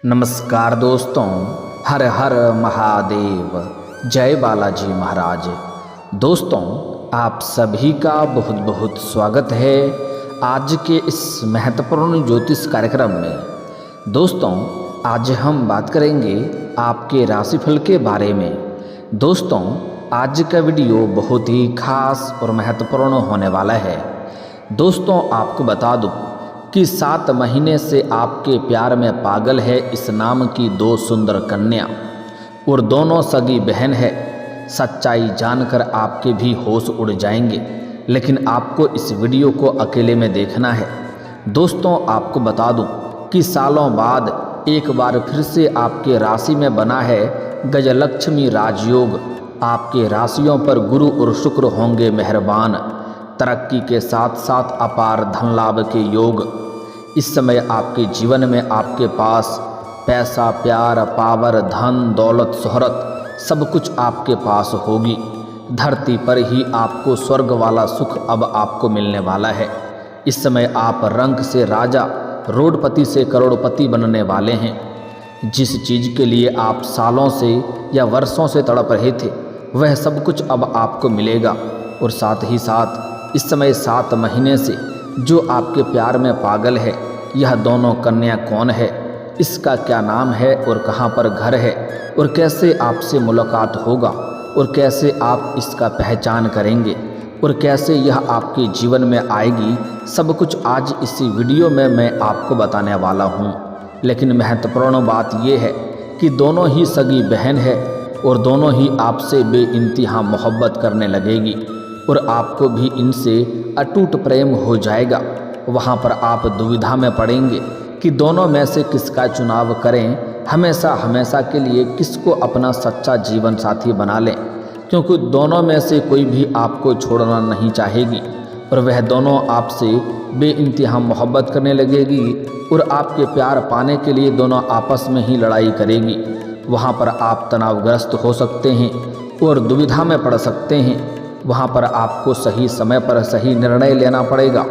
नमस्कार दोस्तों, हर हर महादेव, जय बालाजी महाराज। दोस्तों, आप सभी का बहुत बहुत स्वागत है आज के इस महत्वपूर्ण ज्योतिष कार्यक्रम में। दोस्तों, आज हम बात करेंगे आपके राशिफल के बारे में। दोस्तों, आज का वीडियो बहुत ही खास और महत्वपूर्ण होने वाला है। दोस्तों, आपको बता दूं कि 7 महीने से आपके प्यार में पागल है इस नाम की 2 सुंदर कन्या और दोनों सगी बहन है। सच्चाई जानकर आपके भी होश उड़ जाएंगे, लेकिन आपको इस वीडियो को अकेले में देखना है। दोस्तों, आपको बता दूं कि सालों बाद एक बार फिर से आपके राशि में बना है गजलक्ष्मी राजयोग। आपके राशियों पर गुरु और शुक्र होंगे मेहरबान। तरक्की के साथ साथ अपार धन लाभ के योग। इस समय आपके जीवन में आपके पास पैसा, प्यार, पावर, धन, दौलत, शोहरत सब कुछ आपके पास होगी। धरती पर ही आपको स्वर्ग वाला सुख अब आपको मिलने वाला है। इस समय आप रंक से राजा, रोडपति से करोड़पति बनने वाले हैं। जिस चीज़ के लिए आप सालों से या वर्षों से तड़प रहे थे, वह सब कुछ अब आपको मिलेगा। और साथ ही साथ इस समय 7 महीने से जो आपके प्यार में पागल है, यह दोनों कन्या कौन है, इसका क्या नाम है और कहाँ पर घर है और कैसे आपसे मुलाकात होगा और कैसे आप इसका पहचान करेंगे और कैसे यह आपके जीवन में आएगी, सब कुछ आज इसी वीडियो में मैं आपको बताने वाला हूँ। लेकिन महत्वपूर्ण बात यह है कि दोनों ही सगी बहन है और दोनों ही आपसे बेइंतहा मोहब्बत करने लगेगी और आपको भी इनसे अटूट प्रेम हो जाएगा। वहाँ पर आप दुविधा में पड़ेंगे कि दोनों में से किसका चुनाव करें, हमेशा हमेशा के लिए किसको अपना सच्चा जीवन साथी बना लें, क्योंकि दोनों में से कोई भी आपको छोड़ना नहीं चाहेगी और वह दोनों आपसे बेइंतहा मोहब्बत करने लगेगी और आपके प्यार पाने के लिए दोनों आपस में ही लड़ाई करेगी। वहाँ पर आप तनावग्रस्त हो सकते हैं और दुविधा में पड़ सकते हैं। वहाँ पर आपको सही समय पर सही निर्णय लेना पड़ेगा,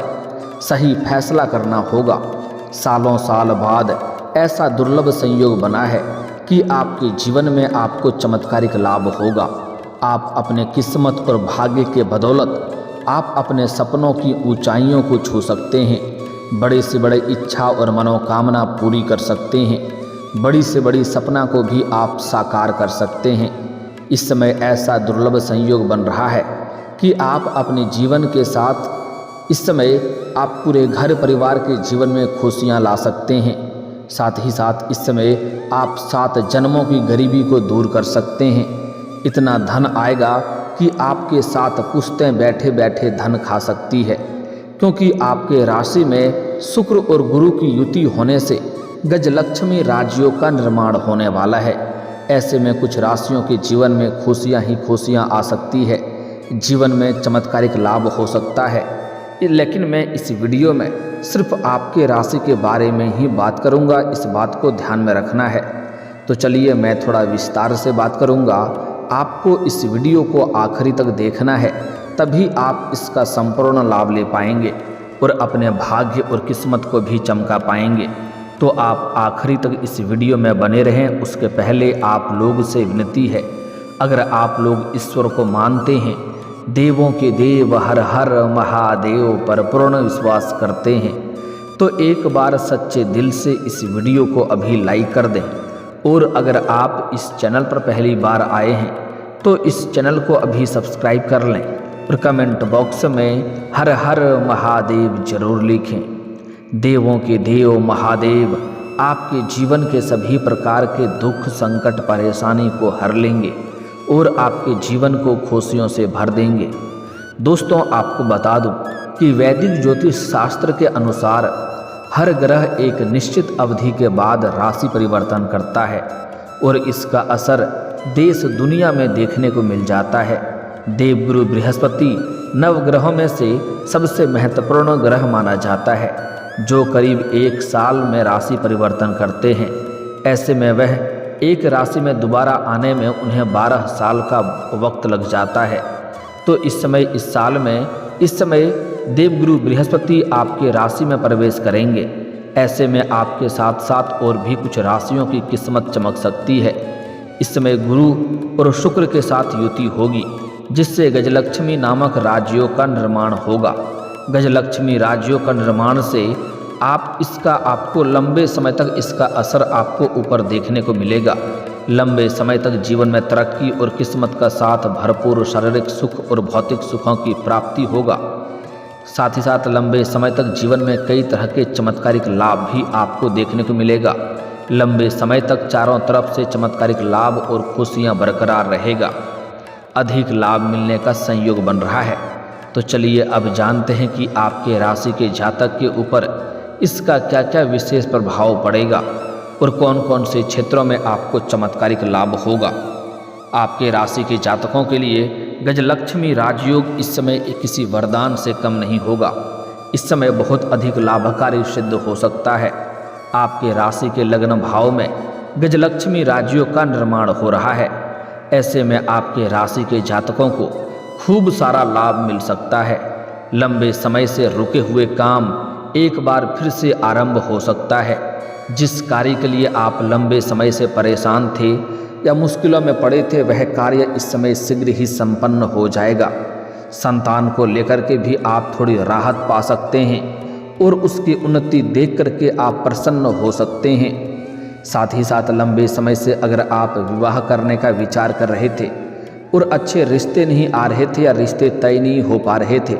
सही फैसला करना होगा। सालों साल बाद ऐसा दुर्लभ संयोग बना है कि आपके जीवन में आपको चमत्कारिक लाभ होगा। आप अपने किस्मत और भाग्य के बदौलत आप अपने सपनों की ऊंचाइयों को छू सकते हैं। बड़े से बड़े इच्छा और मनोकामना पूरी कर सकते हैं। बड़ी से बड़ी सपना को भी आप साकार कर सकते हैं। इस समय ऐसा दुर्लभ संयोग बन रहा है कि आप अपने जीवन के साथ इस समय आप पूरे घर परिवार के जीवन में खुशियां ला सकते हैं। साथ ही साथ इस समय आप 7 जन्मों की गरीबी को दूर कर सकते हैं। इतना धन आएगा कि आपके 7 पुश्तें बैठे बैठे धन खा सकती है, क्योंकि आपके राशि में शुक्र और गुरु की युति होने से गजलक्ष्मी राजयोग का निर्माण होने वाला है। ऐसे में कुछ राशियों के जीवन में खुशियां ही खुशियां आ सकती है, जीवन में चमत्कारिक लाभ हो सकता है। लेकिन मैं इस वीडियो में सिर्फ आपके राशि के बारे में ही बात करूंगा, इस बात को ध्यान में रखना है। तो चलिए मैं थोड़ा विस्तार से बात करूंगा। आपको इस वीडियो को आखिरी तक देखना है, तभी आप इसका संपूर्ण लाभ ले पाएंगे और अपने भाग्य और किस्मत को भी चमका पाएंगे। तो आप आखिरी तक इस वीडियो में बने रहें। उसके पहले आप लोग से विनती है, अगर आप लोग ईश्वर को मानते हैं, देवों के देव हर हर महादेव पर पूर्ण विश्वास करते हैं, तो एक बार सच्चे दिल से इस वीडियो को अभी लाइक कर दें। और अगर आप इस चैनल पर पहली बार आए हैं तो इस चैनल को अभी सब्सक्राइब कर लें और कमेंट बॉक्स में हर हर महादेव जरूर लिखें। देवों के देव महादेव आपके जीवन के सभी प्रकार के दुख, संकट, परेशानी को हर लेंगे और आपके जीवन को खुशियों से भर देंगे। दोस्तों, आपको बता दूं कि वैदिक ज्योतिष शास्त्र के अनुसार हर ग्रह एक निश्चित अवधि के बाद राशि परिवर्तन करता है और इसका असर देश दुनिया में देखने को मिल जाता है। देवगुरु बृहस्पति नवग्रहों में से सबसे महत्वपूर्ण ग्रह माना जाता है, जो करीब 1 साल में राशि परिवर्तन करते हैं। ऐसे में वह एक राशि में दोबारा आने में उन्हें 12 साल का वक्त लग जाता है। तो इस समय देवगुरु बृहस्पति आपके राशि में प्रवेश करेंगे। ऐसे में आपके साथ साथ और भी कुछ राशियों की किस्मत चमक सकती है। इस समय गुरु और शुक्र के साथ युति होगी, जिससे गजलक्ष्मी नामक राजयोग का निर्माण होगा। गजलक्ष्मी राजयोग का निर्माण से आपको लंबे समय तक इसका असर आपको ऊपर देखने को मिलेगा। लंबे समय तक जीवन में तरक्की और किस्मत का साथ भरपूर शारीरिक सुख और भौतिक सुखों की प्राप्ति होगा। साथ ही साथ लंबे समय तक जीवन में कई तरह के चमत्कारिक लाभ भी आपको देखने को मिलेगा। लंबे समय तक चारों तरफ से चमत्कारिक लाभ और खुशियां बरकरार रहेगा। अधिक लाभ मिलने का संयोग बन रहा है। तो चलिए अब जानते हैं कि आपके राशि के जातक के ऊपर इसका क्या क्या विशेष प्रभाव पड़ेगा और कौन कौन से क्षेत्रों में आपको चमत्कारिक लाभ होगा। आपके राशि के जातकों के लिए गजलक्ष्मी राजयोग इस समय किसी वरदान से कम नहीं होगा। इस समय बहुत अधिक लाभकारी सिद्ध हो सकता है। आपके राशि के लग्न भाव में गजलक्ष्मी राजयोग का निर्माण हो रहा है। ऐसे में आपके राशि के जातकों को खूब सारा लाभ मिल सकता है। लंबे समय से रुके हुए काम एक बार फिर से आरंभ हो सकता है। जिस कार्य के लिए आप लंबे समय से परेशान थे या मुश्किलों में पड़े थे, वह कार्य इस समय शीघ्र ही संपन्न हो जाएगा। संतान को लेकर के भी आप थोड़ी राहत पा सकते हैं और उसकी उन्नति देख करके आप प्रसन्न हो सकते हैं। साथ ही साथ लंबे समय से अगर आप विवाह करने का विचार कर रहे थे और अच्छे रिश्ते नहीं आ रहे थे या रिश्ते तय नहीं हो पा रहे थे,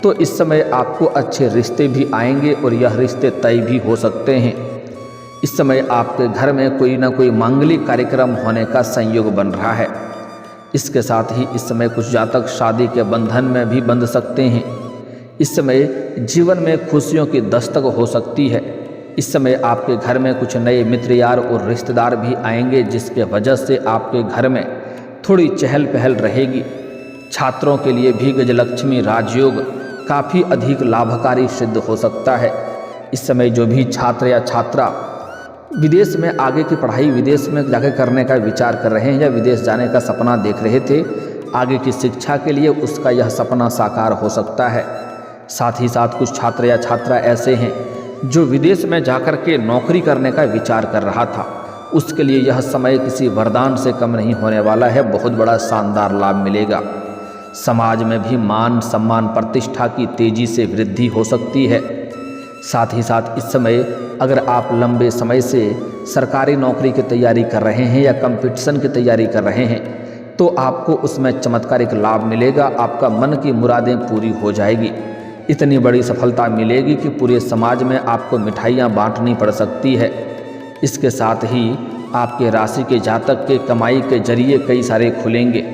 तो इस समय आपको अच्छे रिश्ते भी आएंगे और यह रिश्ते तय भी हो सकते हैं। इस समय आपके घर में कोई ना कोई मांगलिक कार्यक्रम होने का संयोग बन रहा है। इसके साथ ही इस समय कुछ जातक शादी के बंधन में भी बंध सकते हैं। इस समय जीवन में खुशियों की दस्तक हो सकती है। इस समय आपके घर में कुछ नए मित्र यार और रिश्तेदार भी आएंगे, जिसके वजह से आपके घर में थोड़ी चहल पहल रहेगी। छात्रों के लिए भी गजलक्ष्मी राजयोग काफ़ी अधिक लाभकारी सिद्ध हो सकता है। इस समय जो भी छात्र या छात्रा विदेश में आगे की पढ़ाई विदेश में जाकर करने का विचार कर रहे हैं या विदेश जाने का सपना देख रहे थे आगे की शिक्षा के लिए, उसका यह सपना साकार हो सकता है। साथ ही साथ कुछ छात्र या छात्रा ऐसे हैं जो विदेश में जाकर के नौकरी करने का विचार कर रहा था, उसके लिए यह समय किसी वरदान से कम नहीं होने वाला है। बहुत बड़ा शानदार लाभ मिलेगा। समाज में भी मान सम्मान प्रतिष्ठा की तेजी से वृद्धि हो सकती है। साथ ही साथ इस समय अगर आप लंबे समय से सरकारी नौकरी की तैयारी कर रहे हैं या कंपटीशन की तैयारी कर रहे हैं, तो आपको उसमें चमत्कारिक लाभ मिलेगा। आपका मन की मुरादें पूरी हो जाएगी। इतनी बड़ी सफलता मिलेगी कि पूरे समाज में आपको मिठाइयाँ बांटनी पड़ सकती है। इसके साथ ही आपके राशि के जातक के कमाई के जरिए कई सारे खुलेंगे,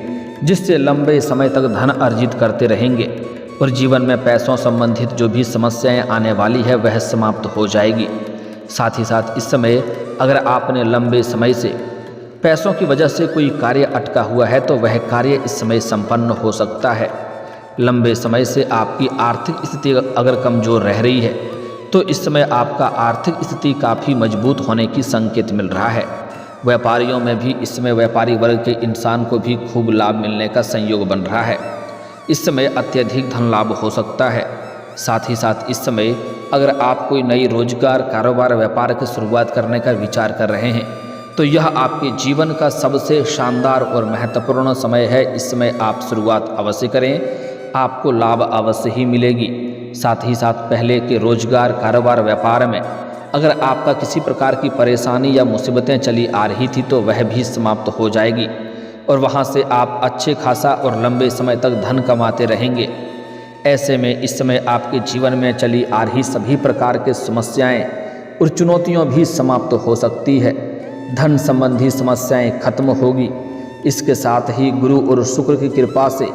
जिससे लंबे समय तक धन अर्जित करते रहेंगे और जीवन में पैसों संबंधित जो भी समस्याएं आने वाली है वह समाप्त हो जाएगी। साथ ही साथ इस समय अगर आपने लंबे समय से पैसों की वजह से कोई कार्य अटका हुआ है, तो वह कार्य इस समय संपन्न हो सकता है। लंबे समय से आपकी आर्थिक स्थिति अगर कमज़ोर रह रही है, तो इस समय आपका आर्थिक स्थिति काफ़ी मजबूत होने की संकेत मिल रहा है। व्यापारियों में भी इस समय व्यापारी वर्ग के इंसान को भी खूब लाभ मिलने का संयोग बन रहा है। इस समय अत्यधिक धन लाभ हो सकता है। साथ ही साथ इस समय अगर आप कोई नई रोजगार कारोबार व्यापार की शुरुआत करने का विचार कर रहे हैं, तो यह आपके जीवन का सबसे शानदार और महत्वपूर्ण समय है। इस समय आप शुरुआत अवश्य करें, आपको लाभ अवश्य ही मिलेगी। साथ ही साथ पहले के रोजगार कारोबार व्यापार में अगर आपका किसी प्रकार की परेशानी या मुसीबतें चली आ रही थी, तो वह भी समाप्त हो जाएगी और वहां से आप अच्छे खासा और लंबे समय तक धन कमाते रहेंगे। ऐसे में इस समय आपके जीवन में चली आ रही सभी प्रकार के समस्याएं और चुनौतियां भी समाप्त हो सकती है। धन संबंधी समस्याएं खत्म होगी। इसके साथ ही गुरु और शुक्र की कृपा से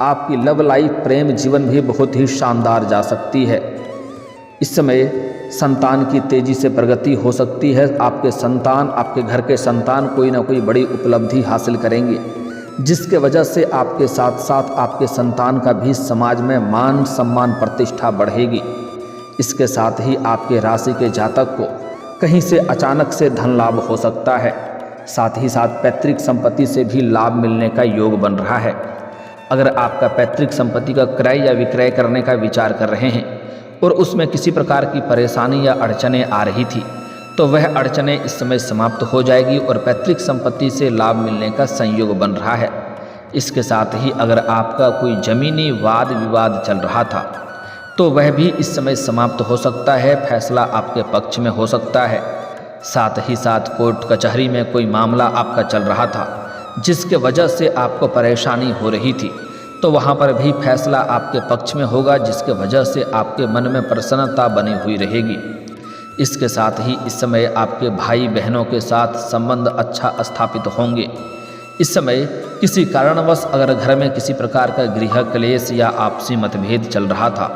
आपकी लव लाइफ प्रेम जीवन भी बहुत ही शानदार जा सकती है। इस समय संतान की तेजी से प्रगति हो सकती है। आपके संतान, आपके घर के संतान कोई ना कोई बड़ी उपलब्धि हासिल करेंगे, जिसके वजह से आपके साथ साथ आपके संतान का भी समाज में मान सम्मान प्रतिष्ठा बढ़ेगी। इसके साथ ही आपके राशि के जातक को कहीं से अचानक से धन लाभ हो सकता है। साथ ही साथ पैतृक संपत्ति से भी लाभ मिलने का योग बन रहा है। अगर आपका पैतृक संपत्ति का क्रय या विक्रय करने का विचार कर रहे हैं और उसमें किसी प्रकार की परेशानी या अड़चने आ रही थी तो वह अड़चने इस समय समाप्त हो जाएगी और पैतृक संपत्ति से लाभ मिलने का संयोग बन रहा है। इसके साथ ही अगर आपका कोई जमीनी वाद विवाद चल रहा था तो वह भी इस समय समाप्त हो सकता है, फैसला आपके पक्ष में हो सकता है। साथ ही साथ कोर्ट कचहरी में कोई मामला आपका चल रहा था जिसके वजह से आपको परेशानी हो रही थी तो वहाँ पर भी फैसला आपके पक्ष में होगा, जिसके वजह से आपके मन में प्रसन्नता बनी हुई रहेगी। इसके साथ ही इस समय आपके भाई बहनों के साथ संबंध अच्छा स्थापित होंगे। इस समय किसी कारणवश अगर घर में किसी प्रकार का गृह क्लेश या आपसी मतभेद चल रहा था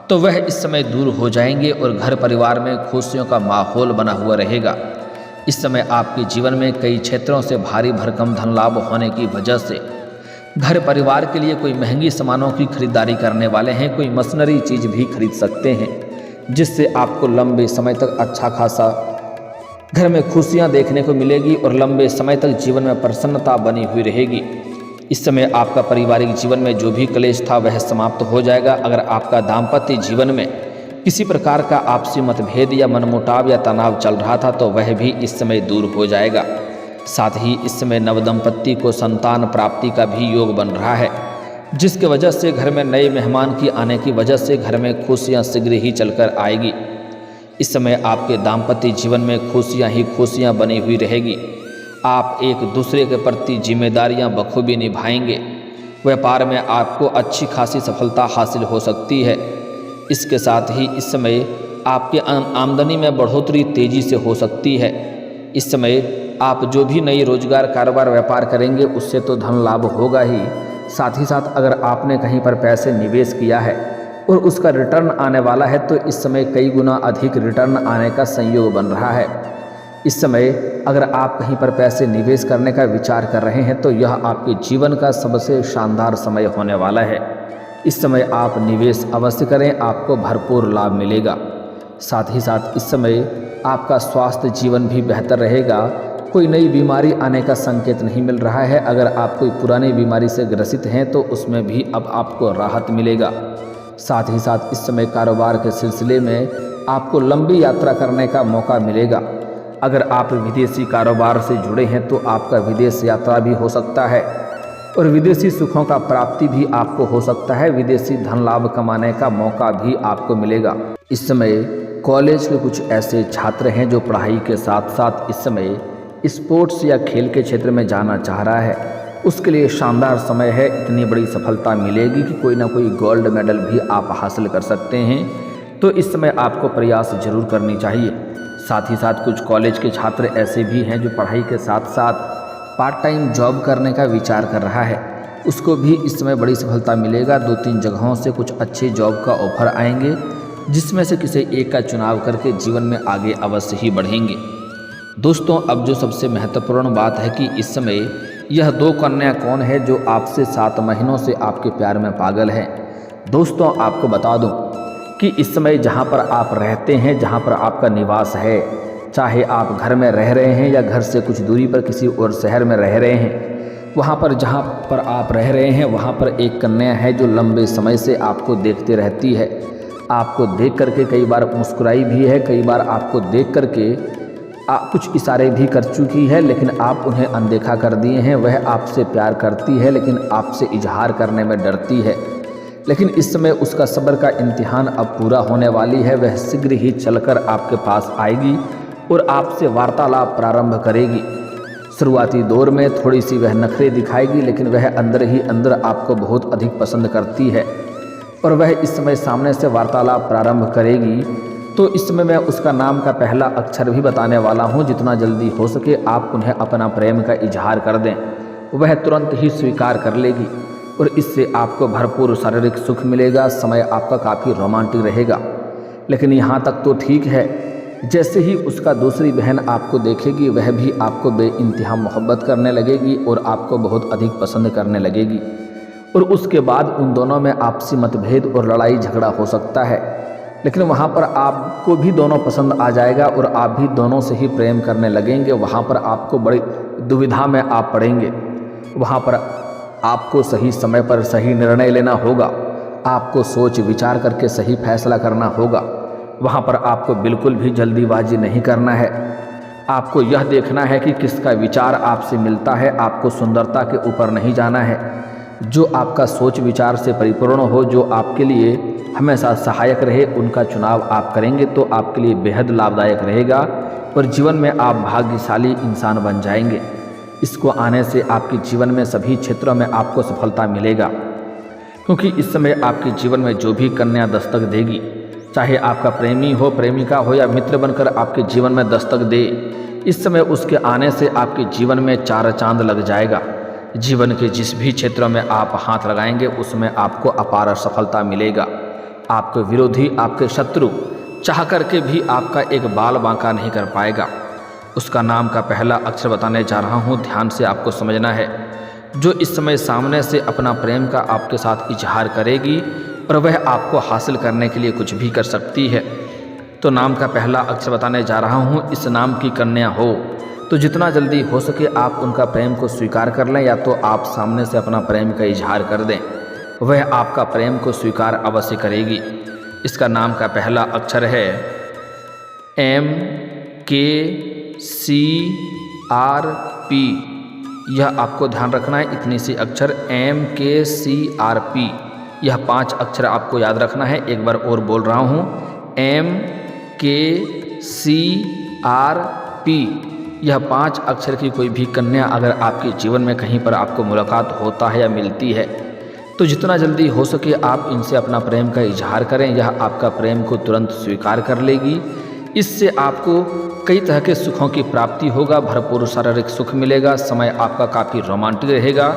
तो वह इस समय दूर हो जाएंगे और घर परिवार में खुशियों का माहौल बना हुआ रहेगा। इस समय आपके जीवन में कई क्षेत्रों से भारी भरकम धन लाभ होने की वजह से घर परिवार के लिए कोई महंगी सामानों की खरीदारी करने वाले हैं, कोई मशीनरी चीज़ भी खरीद सकते हैं जिससे आपको लंबे समय तक अच्छा खासा घर में खुशियां देखने को मिलेगी और लंबे समय तक जीवन में प्रसन्नता बनी हुई रहेगी। इस समय आपका पारिवारिक जीवन में जो भी क्लेश था वह समाप्त हो जाएगा। अगर आपका दाम्पत्य जीवन में किसी प्रकार का आपसी मतभेद या मनमुटाव या तनाव चल रहा था तो वह भी इस समय दूर हो जाएगा। साथ ही इस समय नवदंपति को संतान प्राप्ति का भी योग बन रहा है, जिसकी वजह से घर में नए मेहमान की आने की वजह से घर में खुशियां शीघ्र ही चलकर आएगी। इस समय आपके दाम्पत्य जीवन में खुशियां ही खुशियां बनी हुई रहेगी। आप एक दूसरे के प्रति जिम्मेदारियां बखूबी निभाएंगे। व्यापार में आपको अच्छी खासी सफलता हासिल हो सकती है। इसके साथ ही इस समय आपके आमदनी में बढ़ोतरी तेजी से हो सकती है। इस समय आप जो भी नई रोजगार कारोबार व्यापार करेंगे उससे तो धन लाभ होगा ही, साथ ही साथ अगर आपने कहीं पर पैसे निवेश किया है और उसका रिटर्न आने वाला है तो इस समय कई गुना अधिक रिटर्न आने का संयोग बन रहा है। इस समय अगर आप कहीं पर पैसे निवेश करने का विचार कर रहे हैं तो यह आपके जीवन का सबसे शानदार समय होने वाला है। इस समय आप निवेश अवश्य करें, आपको भरपूर लाभ मिलेगा। साथ ही साथ इस समय आपका स्वास्थ्य जीवन भी बेहतर रहेगा। कोई नई बीमारी आने का संकेत नहीं मिल रहा है। अगर आप कोई पुरानी बीमारी से ग्रसित हैं तो उसमें भी अब आपको राहत मिलेगा। साथ ही साथ इस समय कारोबार के सिलसिले में आपको लंबी यात्रा करने का मौका मिलेगा। अगर आप विदेशी कारोबार से जुड़े हैं तो आपका विदेश यात्रा भी हो सकता है और विदेशी सुखों का प्राप्ति भी आपको हो सकता है। विदेशी धन लाभ कमाने का मौका भी आपको मिलेगा। इस समय कॉलेज के कुछ ऐसे छात्र हैं जो पढ़ाई के साथ साथ इस समय स्पोर्ट्स या खेल के क्षेत्र में जाना चाह रहा है, उसके लिए शानदार समय है। इतनी बड़ी सफलता मिलेगी कि कोई ना कोई गोल्ड मेडल भी आप हासिल कर सकते हैं, तो इस समय आपको प्रयास जरूर करनी चाहिए। साथ ही साथ कुछ कॉलेज के छात्र ऐसे भी हैं जो पढ़ाई के साथ साथ पार्ट टाइम जॉब करने का विचार कर रहा है, उसको भी इस समय बड़ी सफलता मिलेगा। 2-3 जगहों से कुछ अच्छे जॉब का ऑफर आएंगे, जिसमें से किसी एक का चुनाव करके जीवन में आगे अवश्य ही बढ़ेंगे। दोस्तों, अब जो सबसे महत्वपूर्ण बात है कि इस समय यह 2 कन्या कौन है जो आपसे 7 महीनों से आपके प्यार में पागल है। दोस्तों, आपको बता दूं कि इस समय जहां पर आप रहते हैं, जहां पर आपका निवास है, चाहे आप घर में रह रहे हैं या घर से कुछ दूरी पर किसी और शहर में रह रहे हैं, वहां पर जहां पर आप रह रहे हैं वहां पर एक कन्या है जो लंबे समय से आपको देखते रहती है। आपको देख करके कई बार मुस्कुराई भी है, कई बार आपको देख करके कुछ इशारे भी कर चुकी है, लेकिन आप उन्हें अनदेखा कर दिए हैं। वह आपसे प्यार करती है लेकिन आपसे इजहार करने में डरती है, लेकिन इस समय उसका सब्र का इम्तिहान अब पूरा होने वाली है। वह शीघ्र ही चलकर आपके पास आएगी और आपसे वार्तालाप प्रारंभ करेगी। शुरुआती दौर में थोड़ी सी वह नखरे दिखाएगी, लेकिन वह अंदर ही अंदर आपको बहुत अधिक पसंद करती है और वह इस समय सामने से वार्तालाप प्रारंभ करेगी। तो इस समय मैं उसका नाम का पहला अक्षर भी बताने वाला हूँ। जितना जल्दी हो सके आप उन्हें अपना प्रेम का इजहार कर दें, वह तुरंत ही स्वीकार कर लेगी और इससे आपको भरपूर शारीरिक सुख मिलेगा। समय आपका काफ़ी रोमांटिक रहेगा। लेकिन यहाँ तक तो ठीक है, जैसे ही उसका दूसरी बहन आपको देखेगी वह भी आपको बेइंतहा मोहब्बत करने लगेगी और आपको बहुत अधिक पसंद करने लगेगी और उसके बाद उन दोनों में आपसी मतभेद और लड़ाई झगड़ा हो सकता है, लेकिन वहाँ पर आपको भी दोनों पसंद आ जाएगा और आप भी दोनों से ही प्रेम करने लगेंगे। वहाँ पर आपको बड़ी दुविधा में आप पड़ेंगे। वहाँ पर आपको सही समय पर सही निर्णय लेना होगा। आपको सोच विचार करके सही फैसला करना होगा। वहाँ पर आपको बिल्कुल भी जल्दीबाजी नहीं करना है। आपको यह देखना है कि किसका विचार आपसे मिलता है। आपको सुंदरता के ऊपर नहीं जाना है। जो आपका सोच विचार से परिपूर्ण हो, जो आपके लिए हमेशा सहायक रहे, उनका चुनाव आप करेंगे तो आपके लिए बेहद लाभदायक रहेगा और जीवन में आप भाग्यशाली इंसान बन जाएंगे। इसको आने से आपके जीवन में सभी क्षेत्रों में आपको सफलता मिलेगा, क्योंकि इस समय आपके जीवन में जो भी कन्या दस्तक देगी, चाहे आपका प्रेमी हो, प्रेमिका हो या मित्र बनकर आपके जीवन में दस्तक दे, इस समय उसके आने से आपके जीवन में चार चांद लग जाएगा। जीवन के जिस भी क्षेत्रों में आप हाथ लगाएंगे उसमें आपको अपार सफलता मिलेगा। आपके विरोधी, आपके शत्रु चाह करके भी आपका एक बाल बांका नहीं कर पाएगा। उसका नाम का पहला अक्षर बताने जा रहा हूँ, ध्यान से आपको समझना है। जो इस समय सामने से अपना प्रेम का आपके साथ इजहार करेगी और वह आपको हासिल करने के लिए कुछ भी कर सकती है। तो नाम का पहला अक्षर बताने जा रहा हूँ। इस नाम की कन्या हो तो जितना जल्दी हो सके आप उनका प्रेम को स्वीकार कर लें, या तो आप सामने से अपना प्रेम का इजहार कर दें। वह आपका प्रेम को स्वीकार अवश्य करेगी। इसका नाम का पहला अक्षर है MKCRP। यह आपको ध्यान रखना है, इतनी सी अक्षर MKCRP। यह 5 अक्षर आपको याद रखना है। एक बार और बोल रहा हूँ, MKCRP। यह 5 अक्षर की कोई भी कन्या अगर आपके जीवन में कहीं पर आपको मुलाकात होता है या मिलती है तो जितना जल्दी हो सके आप इनसे अपना प्रेम का इजहार करें। यह आपका प्रेम को तुरंत स्वीकार कर लेगी। इससे आपको कई तरह के सुखों की प्राप्ति होगा, भरपूर शारीरिक सुख मिलेगा, समय आपका काफ़ी रोमांटिक रहेगा,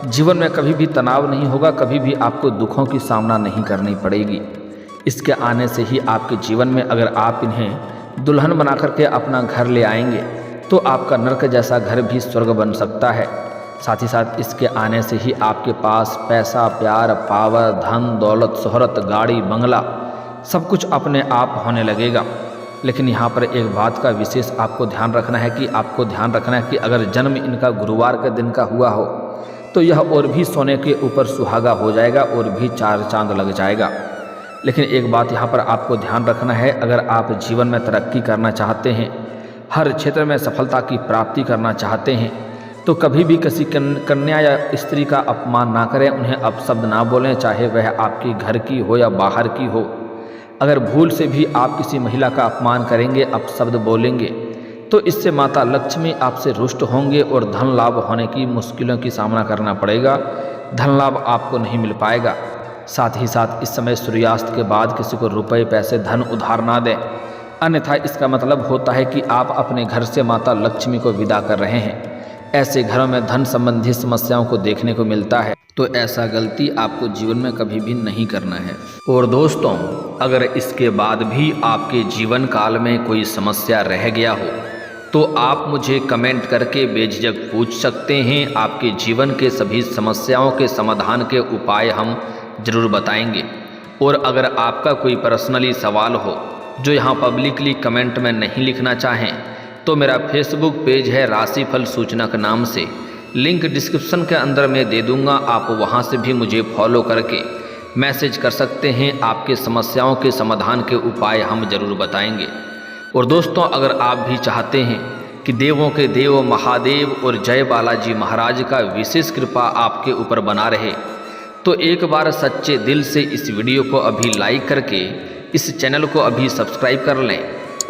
जीवन में कभी भी तनाव नहीं होगा, कभी भी आपको दुखों की सामना नहीं करनी पड़ेगी। इसके आने से ही आपके जीवन में अगर आप इन्हें दुल्हन बना करके अपना घर ले आएंगे तो आपका नर्क जैसा घर भी स्वर्ग बन सकता है। साथ ही साथ इसके आने से ही आपके पास पैसा, प्यार, पावर, धन, दौलत, शोहरत, गाड़ी, बंगला सब कुछ अपने आप होने लगेगा। लेकिन यहाँ पर एक बात का विशेष आपको ध्यान रखना है कि अगर जन्म इनका गुरुवार के दिन का हुआ हो तो यह और भी सोने के ऊपर सुहागा हो जाएगा और भी 4 चांद लग जाएगा। लेकिन एक बात यहाँ पर आपको ध्यान रखना है, अगर आप जीवन में तरक्की करना चाहते हैं, हर क्षेत्र में सफलता की प्राप्ति करना चाहते हैं, तो कभी भी किसी कन्या या स्त्री का अपमान ना करें, उन्हें अपशब्द ना बोलें, चाहे वह आपके घर की हो या बाहर की हो। अगर भूल से भी आप किसी महिला का अपमान करेंगे, अपशब्द बोलेंगे, तो इससे माता लक्ष्मी आपसे रुष्ट होंगे और धन लाभ होने की मुश्किलों की सामना करना पड़ेगा। धन लाभ आपको नहीं मिल पाएगा। साथ ही साथ इस समय सूर्यास्त के बाद किसी को रुपए, पैसे, धन उधार ना दें, अन्यथा इसका मतलब होता है कि आप अपने घर से माता लक्ष्मी को विदा कर रहे हैं। ऐसे घरों में धन संबंधी समस्याओं को देखने को मिलता है, तो ऐसा गलती आपको जीवन में कभी भी नहीं करना है। और दोस्तों, अगर इसके बाद भी आपके जीवन काल में कोई समस्या रह गया हो तो आप मुझे कमेंट करके बेझिझक पूछ सकते हैं। आपके जीवन के सभी समस्याओं के समाधान के उपाय हम जरूर बताएंगे। और अगर आपका कोई पर्सनली सवाल हो जो यहाँ पब्लिकली कमेंट में नहीं लिखना चाहें तो मेरा फेसबुक पेज है राशिफल सूचनक नाम से, लिंक डिस्क्रिप्शन के अंदर मैं दे दूँगा। आप वहाँ से भी मुझे फॉलो करके मैसेज कर सकते हैं। आपके समस्याओं के समाधान के उपाय हम जरूर बताएंगे। और दोस्तों, अगर आप भी चाहते हैं कि देवों के देव महादेव और जय बालाजी महाराज का विशेष कृपा आपके ऊपर बना रहे, तो एक बार सच्चे दिल से इस वीडियो को अभी लाइक करके इस चैनल को अभी सब्सक्राइब कर लें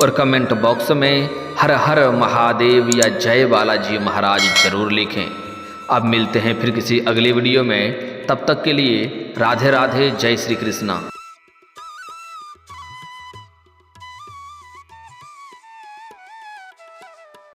और कमेंट बॉक्स में हर हर महादेव या जय बालाजी महाराज जरूर लिखें। अब मिलते हैं फिर किसी अगले वीडियो में, तब तक के लिए राधे राधे, जय श्री कृष्णा।